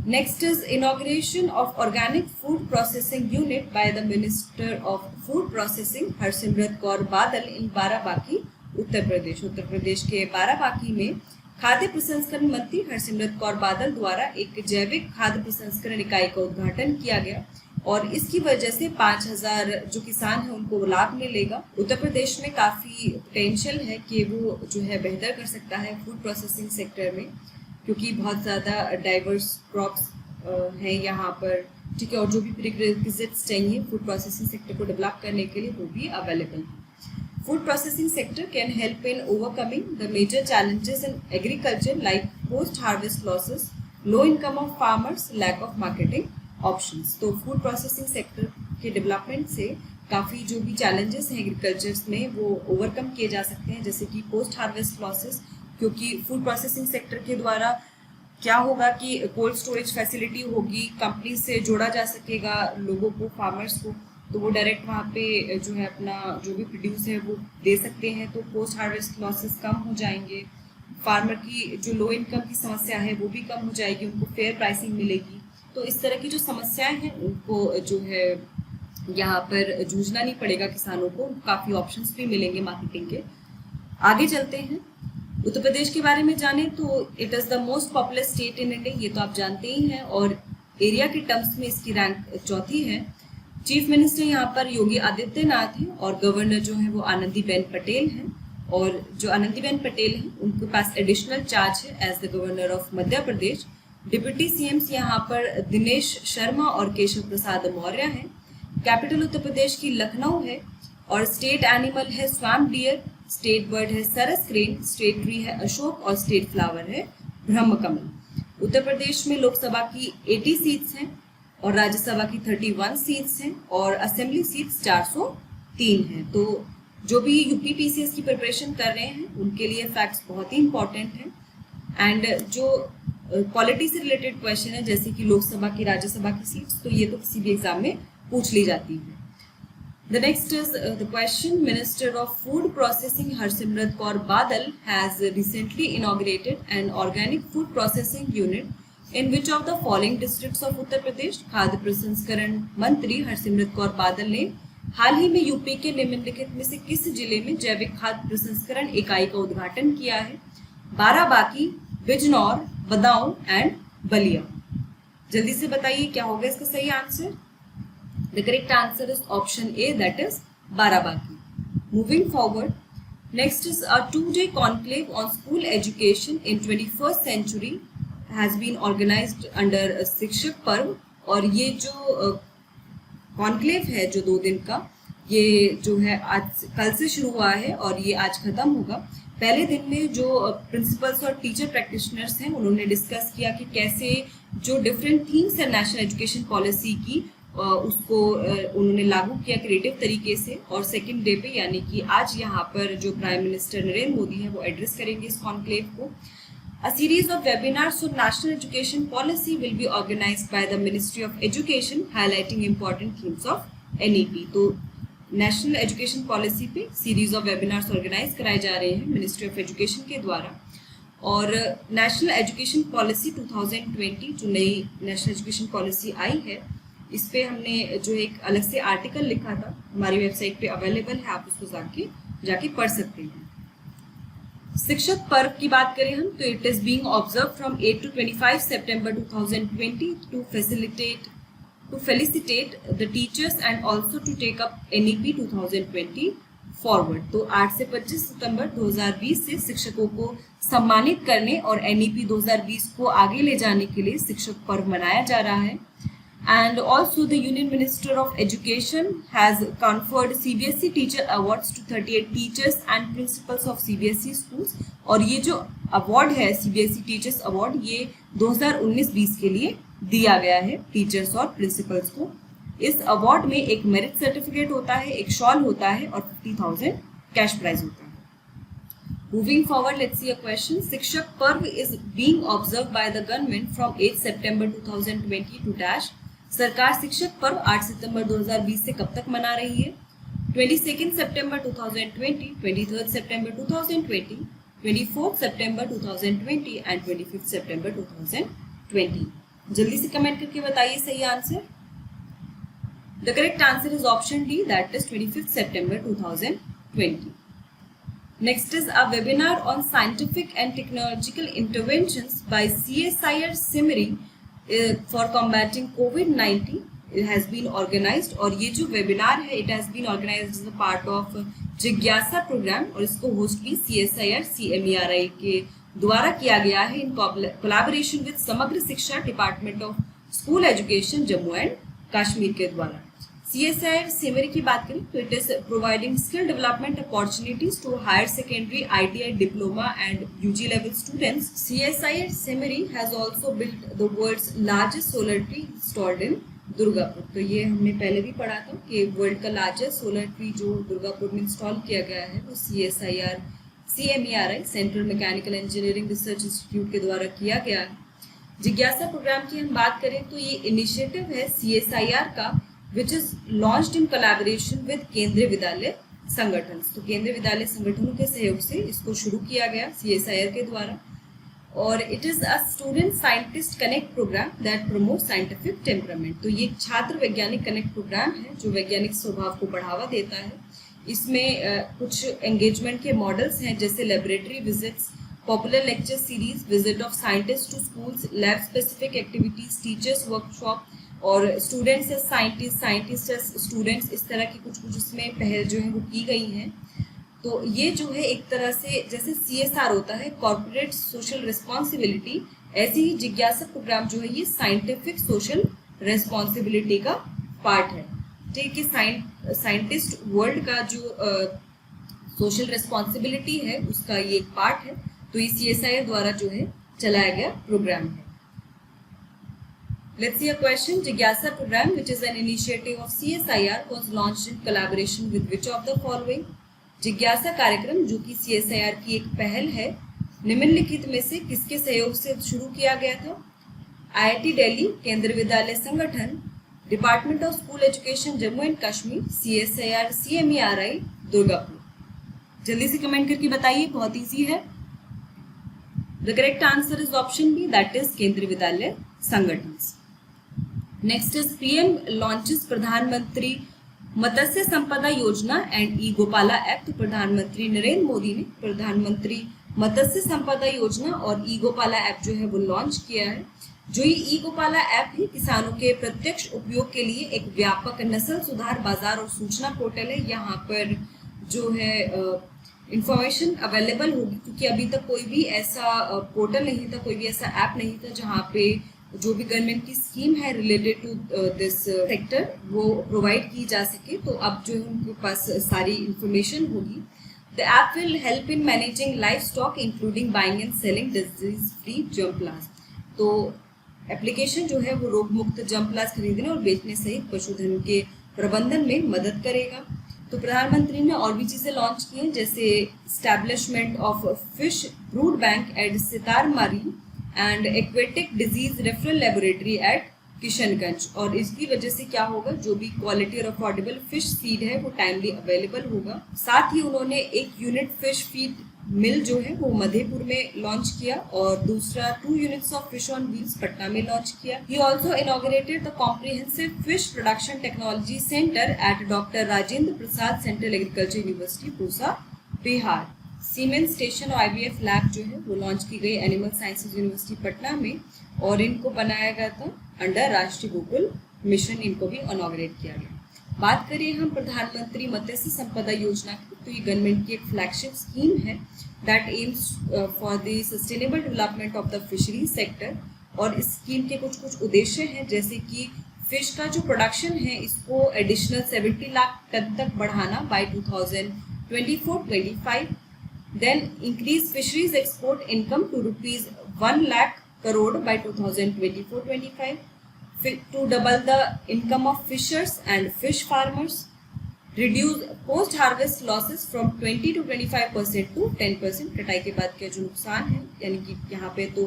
Next is inauguration of organic food processing unit by the minister of food processing Harsimrat Kaur बादल इन बाराबांकी, उत्तर प्रदेश। उत्तर प्रदेश के बाराबांकी में खाद्य प्रसंस्करण मंत्री हरसिमरत कौर बादल द्वारा एक जैविक खाद्य प्रसंस्करण इकाई का उद्घाटन किया गया और इसकी वजह से 5000 जो किसान हैं उनको लाभ मिलेगा। उत्तर प्रदेश में काफ़ी पोटेंशियल है कि वो जो है बेहतर कर सकता है फूड प्रोसेसिंग सेक्टर में, क्योंकि बहुत ज़्यादा डाइवर्स क्रॉप्स हैं यहाँ पर, ठीक है, और जो भी प्रीरिक्विजिट्स चाहिए फूड प्रोसेसिंग सेक्टर को डेवलप करने के लिए वो भी अवेलेबल है। Food processing sector can help in overcoming the major challenges in agriculture like post-harvest losses, low income of farmers, lack of marketing options। तो food processing sector के development से काफ़ी जो भी challenges हैं एग्रीकल्चर्स में वो ओवरकम किए जा सकते हैं, जैसे कि पोस्ट हार्वेस्ट लॉसेस, क्योंकि फूड प्रोसेसिंग सेक्टर के द्वारा क्या होगा कि कोल्ड स्टोरेज फैसिलिटी होगी, कंपनी से जोड़ा जा सकेगा लोगों को, फार्मर्स को, तो वो डायरेक्ट वहाँ पे जो है अपना जो भी प्रोड्यूस है वो दे सकते हैं, तो पोस्ट हार्वेस्ट लॉसेस कम हो जाएंगे। फार्मर की जो लो इनकम की समस्या है वो भी कम हो जाएगी, उनको फेयर प्राइसिंग मिलेगी। तो इस तरह की जो समस्याएं हैं उनको जो है यहाँ पर जूझना नहीं पड़ेगा किसानों को, काफ़ी ऑप्शंस भी मिलेंगे मार्केटिंग के। आगे चलते हैं, उत्तर प्रदेश के बारे में जाने तो it is the most populous state in India, ये तो आप जानते ही हैं, और एरिया के टर्म्स में इसकी रैंक चौथी है। चीफ मिनिस्टर यहाँ पर योगी आदित्यनाथ हैं और गवर्नर जो है वो आनंदीबेन पटेल हैं, और जो आनंदीबेन पटेल हैं उनके पास एडिशनल चार्ज है as the governor of Madhya Pradesh. Deputy CMs यहाँ पर दिनेश शर्मा और केशव प्रसाद मौर्य हैं। कैपिटल उत्तर प्रदेश की लखनऊ है और स्टेट एनिमल है स्वैम्प डियर, स्टेट बर्ड है सरस क्रेन, स्टेट ट्री है अशोक और स्टेट फ्लावर है ब्रह्मकमल। उत्तर प्रदेश में लोकसभा की 80 सीट्स हैं और राज्यसभा की 31 सीट्स हैं और असेंबली सीट्स 403 हैं। तो जो भी UPPCS की प्रिपरेशन कर रहे हैं उनके लिए फैक्ट्स बहुत ही इंपॉर्टेंट हैं। एंड जो पॉलिटी से रिलेटेड क्वेश्चन है जैसे कि लोकसभा की, राज्यसभा की सीट्स, तो ये तो किसी भी एग्जाम में पूछ ली जाती है। The next is the question, minister of food processing Harsimrat Kaur Badal has recently inaugurated an organic food processing unit in which of the following districts of Uttar Pradesh. खाद्य प्रसंस्करण मंत्री हरसिमरत कौर बादल ने हाल ही में यूपी के निम्नलिखित में से किस जिले में जैविक खाद्य प्रसंस्करण इकाई का उद्घाटन किया है? बाराबांकी, बिजनौर, बदाऊं एंड बलिया। जल्दी से बताइए क्या होगा इसका सही answer? The correct answer is option A, that is Barabanki. Moving forward, next is a 2-day conclave on school education in 21st century has been organized under शिक्षक पर्व। और ये जो कॉन्क्लेव है जो 2 दिन का, ये जो है आज कल से शुरू हुआ है और ये आज खत्म होगा। पहले दिन में जो प्रिंसिपल्स और टीचर प्रैक्टिशनर्स हैं उन्होंने डिस्कस किया कि कैसे जो डिफरेंट थीम्स है नेशनल एजुकेशन पॉलिसी की उसको उन्होंने लागू किया क्रिएटिव तरीके से। और सेकंड डे पे यानी कि आज यहाँ पर जो प्राइम मिनिस्टर नरेंद्र मोदी है वो एड्रेस करेंगे इस कॉन्क्लेव को। A series of webinars on national education policy will be organized by the Ministry of Education, highlighting important themes of NEP. तो नेशनल एजुकेशन पॉलिसी पे सीरीज ऑफ वेबिनार्स ऑर्गेनाइज कराए जा रहे हैं मिनिस्ट्री ऑफ एजुकेशन के द्वारा। और national education policy 2020 जो नई नेशनल एजुकेशन पॉलिसी आई है, इस पे हमने जो एक अलग से आर्टिकल लिखा था, हमारी वेबसाइट पे अवेलेबल है, आप उसको जाके पढ़ सकते हैं। शिक्षक पर्व की बात करें हम तो it is being observe from 8 to 25 September 2020 to felicitate the teachers and also to take up NEP 2020 forward. तो 8 से 25 सितंबर 2020 से शिक्षकों को सम्मानित करने और NEP 2020 को आगे ले जाने के लिए शिक्षक पर्व मनाया जा रहा है। And also the Union Minister of Education has conferred CBSE Teacher Awards to 38 teachers and principals of CBSE schools। और ये जो अवार्ड है CBSE Teachers Award ये 2019-20 के लिए दिया गया है टीचर्स और प्रिंसिपल्स को। इस अवार्ड में एक मेरिट सर्टिफिकेट होता है, एक शॉल होता है और 50,000 कैश प्राइज होता है। Moving forward, let's see a question. शिक्षक पर्व is being observed by the government from 8 September 2020 to dash। सरकार शिक्षक पर्व 8 सितंबर 2020 से कब तक मना रही है? 22 सितंबर 2020, 23 सितंबर 2020, 24 सितंबर 2020 एंड 25 सितंबर 2020। जल्दी से कमेंट करके बताइए सही answer. The correct answer is option D, that is 25 September 2020। Next is a webinar on scientific and technological interventions by CSIR SIMRI for combating COVID-19. It has been organized और ये जो webinar है it has been organized as a part of जिज्ञासा programme और इसको host भी CSIR CMERI के द्वारा किया गया है in collaboration with Samagra Shiksha department of school education Jammu and Kashmir के द्वारा। CSIR SIMRI की बात करें तो it is providing skill development opportunities to higher secondary ITI diploma and UG level students. CSIR SIMRI has also built the world's largest solar tree installed in Durgapur. तो ये हमने पहले भी पढ़ा था कि वर्ल्ड का लार्जेस्ट सोलर ट्री जो दुर्गापुर में इंस्टॉल किया गया है वो CSIR CMERI central mechanical engineering research institute के द्वारा किया गया है। जिज्ञासा प्रोग्राम की हम बात करें तो ये इनिशिएटिव है CSIR का which is launched in collaboration with केंद्रीय विद्यालय संगठन। तो केंद्रीय विद्यालय संगठनों के सहयोग से इसको शुरू किया गया CSIR के द्वारा। और it is a student scientist connect programme that promote scientific temperament. तो ये छात्र वैज्ञानिक कनेक्ट प्रोग्राम है जो वैज्ञानिक स्वभाव को बढ़ावा देता है। इसमें कुछ एंगेजमेंट के मॉडल्स हैं जैसे laboratory visits, popular lecture series, visit of scientist to schools, lab specific activities, teachers workshop और students as scientist as students, इस तरह की कुछ इसमें पहल जो है वो की गई हैं। तो ये जो है एक तरह से जैसे CSR होता है कॉर्पोरेट सोशल रिस्पॉन्सिबिलिटी, ऐसे ही जिज्ञासा प्रोग्राम जो है ये साइंटिफिक सोशल रिस्पॉन्सिबिलिटी का पार्ट है। ठीक है, साइंटिस्ट वर्ल्ड का जो सोशल रिस्पॉन्सिबिलिटी है उसका ये एक पार्ट है। तो ये CSIR द्वारा जो है चलाया गया प्रोग्राम है। Let's see a question. Jigyasa program, which is an initiative of CSIR, was launched in collaboration with which of the following? जिज्ञासा कार्यक्रम जो कि CSIR की एक पहल है, निम्नलिखित में से किसके सहयोग से शुरू किया गया था? IIT Delhi, Kendriya Vidyalaya Sangathan, department of school education Jammu and Kashmir, CSIR CMERI Durgapur. जल्दी से कमेंट करके बताइए, बहुत इजी है। The correct answer is option B, that is Kendriya Vidyalaya संगठन। नेक्स्ट इज PM लॉन्चेस प्रधानमंत्री मत्स्य संपदा योजना एंड ई गोपाला ऐप। तो प्रधानमंत्री नरेंद्र मोदी ने प्रधानमंत्री मत्स्य संपदा योजना और ई गोपाला ऐप जो है वो लॉन्च किया है। जो ये ई गोपाला ऐप है किसानों के प्रत्यक्ष उपयोग के लिए एक व्यापक नस्ल सुधार बाजार और सूचना पोर्टल है। यहाँ पर जो है इंफॉर्मेशन अवेलेबल होगी क्योंकि अभी तक कोई भी ऐसा पोर्टल नहीं था, कोई भी ऐसा ऐप नहीं था जहाँ पे जो भी गवर्नमेंट की स्कीम है रिलेटेड टू दिस सेक्टर वो प्रोवाइड की जा सके। तो अब जो है उनके पास सारी इंफॉर्मेशन होगी। The app will help in managing livestock including buying and selling disease free germplasm. तो एप्लीकेशन जो है वो रोग मुक्त जर्म प्लाज खरीदने और बेचने सहित पशुधन के प्रबंधन में मदद करेगा। तो प्रधानमंत्री ने और भी चीज़ें लॉन्च की हैं, जैसे establishment of fish brood bank at Sitamarhi and aquatic disease referral laboratory at Kishanganj. और इसकी वजह से क्या होगा, जो भी क्वालिटी और अफोर्डेबल फिश फीड है वो टाइमली अवेलेबल होगा। साथ ही उन्होंने एक यूनिट फिश फीड मिल जो है वो मधेपुर में लॉन्च किया और दूसरा 2 units of fish on wheels Patna में लॉन्च किया। He also inaugurated the comprehensive fish production technology centre at doctor Rajendra Prasad central agriculture university Pusa Bihar. Cement station और IVF लैब जो है वो लॉन्च की गई एनिमल साइंसेज यूनिवर्सिटी पटना में और इनको बनाया गया था अंडर राष्ट्रीय गोकुल मिशन, इनको भी इनॉग्रेट किया गया। बात करिए हम प्रधानमंत्री मत्स्य संपदा योजना की, तो ये गवर्नमेंट की एक फ्लैगशिप स्कीम है that aims for the sustainable development of the fishery sector. और इस स्कीम के कुछ उद्देश्य हैं, जैसे कि फिश का जो प्रोडक्शन है इसको एडिशनल 70 लाख टन तक बढ़ाना by 2024-25, then increase fisheries export income to ₹1 lakh crore by 2024-25, to double the income of fishers and fish farmers, reduce post harvest losses from 20 to 25% to 10%। कटाई के बाद के जो नुकसान है, यानी कि यहाँ पे तो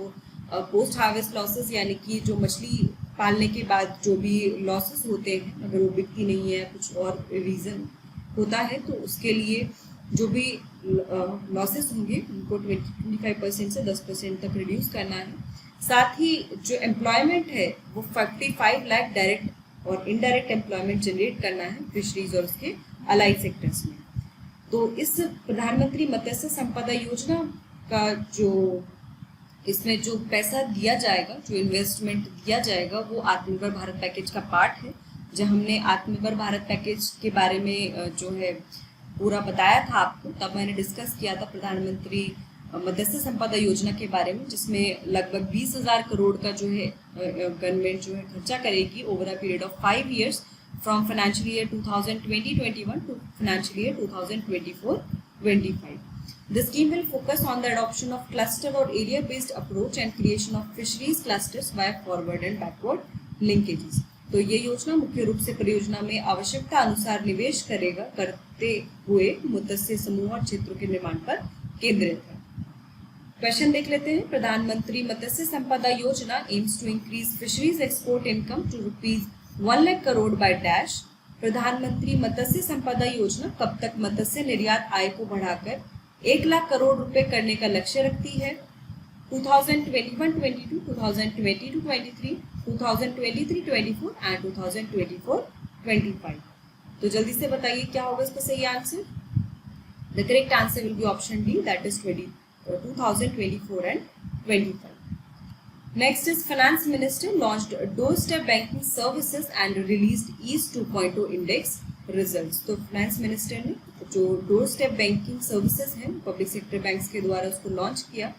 पोस्ट हार्वेस्ट लॉसेस यानी कि जो मछली पालने के बाद जो भी लॉसेस होते हैं, अगर वो बिकती नहीं है कुछ और रीज़न होता है तो उसके लिए जो भी लॉसेस होंगे उनको 25% से 10% तक रिड्यूस करना है। साथ ही जो एम्प्लॉयमेंट है वो 45 लाख डायरेक्ट और इनडायरेक्ट एम्प्लॉयमेंट जनरेट करना है फिशरीज और उसके अलाइड सेक्टर्स में। तो इस प्रधानमंत्री मत्स्य संपदा योजना का जो इसमें जो पैसा दिया जाएगा, जो इन्वेस्टमेंट दिया जाएगा वो आत्मनिर्भर भारत पैकेज का पार्ट है। जब हमने आत्मनिर्भर भारत पैकेज के बारे में जो है पूरा बताया था आपको, तब मैंने डिस्कस किया था प्रधानमंत्री मत्स्य संपदा योजना के बारे में, जिसमें लगभग 20,000 करोड़ का जो है गवर्नमेंट जो है खर्चा करेगी over a period of 5 years from financial year 2020-21 to financial year 2024-25। The scheme will focus on the adoption of cluster or area-based approach and creation of fisheries clusters via forward and backward linkages। तो ये योजना मुख्य रूप से परियोजना में आवश्यकता अनुसार निवेश करते हुए मत्स्य समूह और क्षेत्रों के निर्माण पर केंद्रित है। क्वेश्चन देख लेते हैं। प्रधानमंत्री मत्स्य संपदा योजना aims to increase fisheries export income to ₹1 lakh crore by dash. प्रधानमंत्री मत्स्य संपदा योजना कब तक मत्स्य निर्यात आय को बढ़ाकर 1 लाख करोड़ रुपए करने का लक्ष्य रखती है? 2021-22, 2022-23, 2023-24 एंड 2024-25। तो जल्दी से बताइए क्या होगा इसका सही answer. The correct answer will be option D, that is 2024 and 25। Next is Finance Minister launched doorstep banking services and released Ease 2.0 index results। तो फाइनेंस मिनिस्टर ने जो डोरस्टेप बैंकिंग सर्विसेज हैं पब्लिक सेक्टर बैंक्स के द्वारा उसको launch किया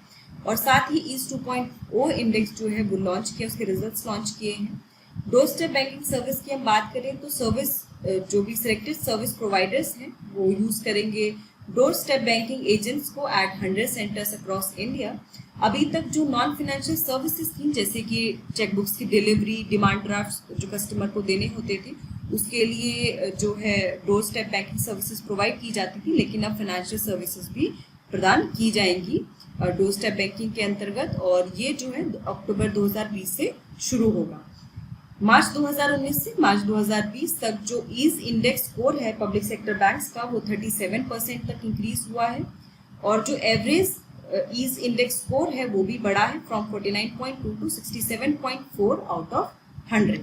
और साथ ही ईज 2.0 इंडेक्स जो है वो लॉन्च किया, उसके रिजल्ट्स लॉन्च किए हैं। डोरस्टेप बैंकिंग सर्विस की हम बात करें तो सर्विस जो भी सिलेक्टेड सर्विस प्रोवाइडर्स हैं वो यूज करेंगे डोर स्टेप बैंकिंग एजेंट्स को एट 100 सेंटर्स अक्रॉस इंडिया। अभी तक जो नॉन फाइनेंशियल सर्विसेज थी, जैसे कि चेकबुक्स की डिलीवरी, डिमांड ड्राफ्ट जो कस्टमर को देने होते थे, उसके लिए जो है door step banking services provide की जाती थी, लेकिन अब फाइनेंशियल सर्विसेज भी प्रदान की जाएंगी डोर स्टेप बैंकिंग के अंतर्गत। और ये जो है अक्टूबर 2020 से शुरू होगा। मार्च 2019 से मार्च 2020 तक जो ईज इंडेक्स स्कोर है पब्लिक सेक्टर बैंक्स का वो 37% तक इंक्रीज हुआ है और जो एवरेज ईज इंडेक्स स्कोर है वो भी बढ़ा है from 49.2 to 67.4 out of 100।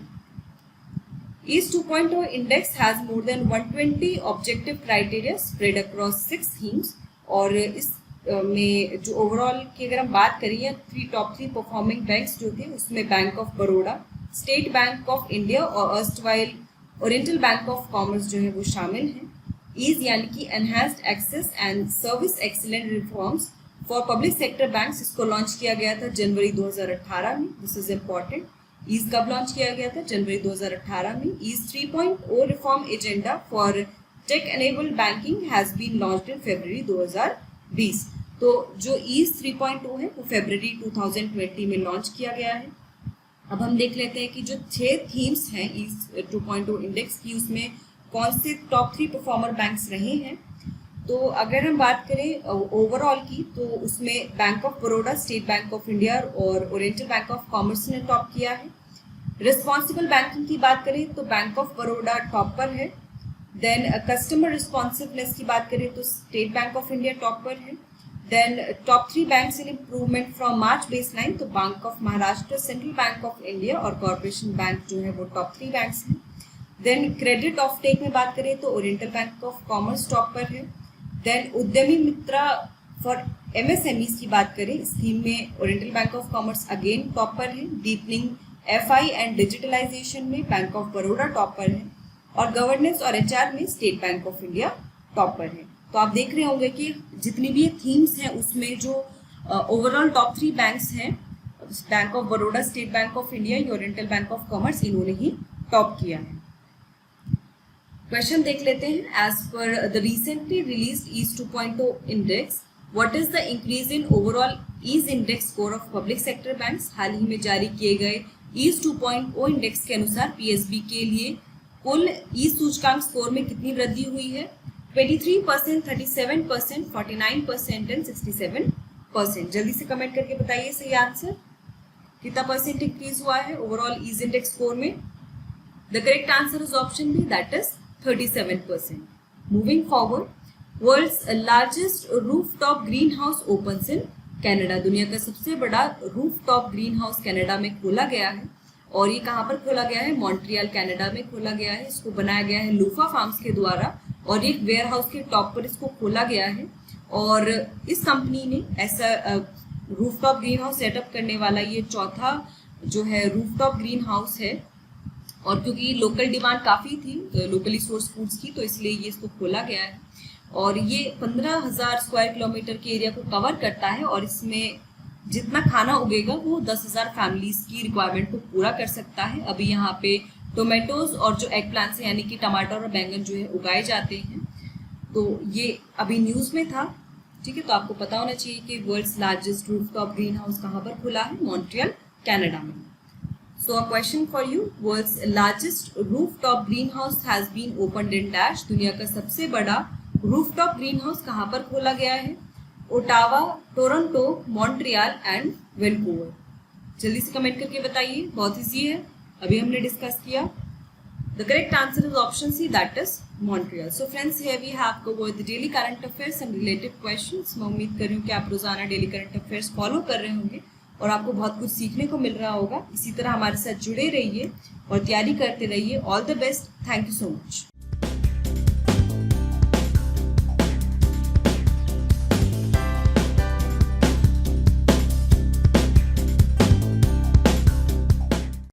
Ease 2.0 index has more than 120 objective criteria spread across 6 themes और इस में जो ओवरऑल की अगर हम बात करें टॉप 3 परफॉर्मिंग बैंक्स जो थे उसमें bank of Baroda, state bank of India और erstwhile oriental bank of commerce जो है वो शामिल हैं। ईज यानी कि enhanced access and service excellent reforms for public sector banks इसको लॉन्च किया गया था जनवरी 2018 में। This is important. ईज कब लॉन्च किया गया था? जनवरी 2018 में। EASE 3.0 reform agenda for tech enabled banking has been launched in February 2020। तो जो ईज 3.0 है वो फरवरी 2020 में लॉन्च किया गया है। अब हम देख लेते हैं कि जो 6 थीम्स हैं ईज 2.0 इंडेक्स की, उसमें कौन से टॉप 3 परफॉर्मर बैंक्स रहे हैं। तो अगर हम बात करें ओवरऑल की, तो उसमें bank of Baroda, state bank of India और ओरिएंटल बैंक ऑफ कॉमर्स ने टॉप किया है। रिस्पॉन्सिबल बैंकिंग की बात करें तो बैंक ऑफ बड़ौदा टॉप पर है। देन कस्टमर रिस्पॉन्सिवनेस की बात करें तो state bank of India top पर है। Then top 3 banks in improvement from March baseline, तो bank of Maharashtra, central bank of India और कॉर्पोरेशन बैंक जो है वो टॉप 3 बैंक्स हैं। देन क्रेडिट ऑफ टेक में बात करें तो oriental bank of commerce top पर है। देन उद्यमी मित्रा फॉर MSMEs की बात करें, इस थीम में oriental bank of commerce again top पर है। डीपनिंग FI एंड डिजिटलाइजेशन में बैंक ऑफ बड़ौदा टॉप पर है और गवर्नेंस और HR में state bank of India top पर है। तो आप देख रहे होंगे कि जितनी भी थीम्स हैं उसमें जो ओवरऑल टॉप 3 बैंक्स हैं, bank of Baroda, state bank of India, oriental bank of commerce, इन्होंने ही टॉप किया है। क्वेश्चन देख लेते हैं। As per the recently released EASE 2.0 index, what is the increase in overall ease index score of public sector banks. हाल ही में जारी किए गए ईज 2.0 इंडेक्स के अनुसार PSB के लिए कुल ईज सूचकांक स्कोर में कितनी वृद्धि हुई है? 23%, 37%, 49% एंड 67%। जल्दी से कमेंट करके बताइए सही आंसर। कितना परसेंट इंक्रीज हुआ है ओवरऑल ईज इंडेक्स स्कोर में? The correct answer is option B, that is 37%. Moving forward, world's largest rooftop greenhouse opens in Canada. दुनिया का सबसे बड़ा रूफटॉप ग्रीन हाउस कनाडा में खोला गया है। और ये कहाँ पर खोला गया है? मॉन्ट्रियल कनाडा में खोला गया है। इसको बनाया गया है लूफा फार्म्स के द्वारा और एक वेयर हाउस के टॉप पर इसको खोला गया है। और इस कंपनी ने ऐसा रूफटॉप ग्रीन हाउस सेटअप करने वाला ये चौथा जो है रूफटॉप ग्रीन हाउस है। और क्योंकि लोकल डिमांड काफ़ी थी लोकली सोर्स फूड्स की, तो इसलिए ये इसको खोला गया है। और ये 15,000 स्क्वायर किलोमीटर के एरिया को कवर करता है और इसमें जितना खाना उगेगा वो 10,000 फैमिलीज की रिक्वायरमेंट को पूरा कर सकता है। अभी यहाँ पे टोमेटोज और जो एग प्लांट्स हैं यानी कि टमाटर और बैंगन जो है उगाए जाते हैं। तो ये अभी न्यूज़ में था, ठीक है। तो आपको पता होना चाहिए कि world's largest rooftop green house कहाँ पर खुला है? मॉन्ट्रियल कनाडा में। So a question for you, world's largest rooftop greenhouse has been opened in dash. दुनिया का सबसे बड़ा rooftop greenhouse कहाँ पर खोला गया है? Ottawa, Toronto, Montreal and Vancouver. जल्दी से कमेंट करके बताइए, बहुत इजी है, अभी हमने डिस्कस किया। The correct answer is option C, that is Montreal. So friends, here we have covered the daily current affairs and related questions. मैं उम्मीद कर रही हूँ कि आप रोजाना डेली करंट अफेयर्स फॉलो कर रहे होंगे और आपको बहुत कुछ सीखने को मिल रहा होगा। इसी तरह हमारे साथ जुड़े रहिए और तैयारी करते रहिए। All the best. Thank you so much.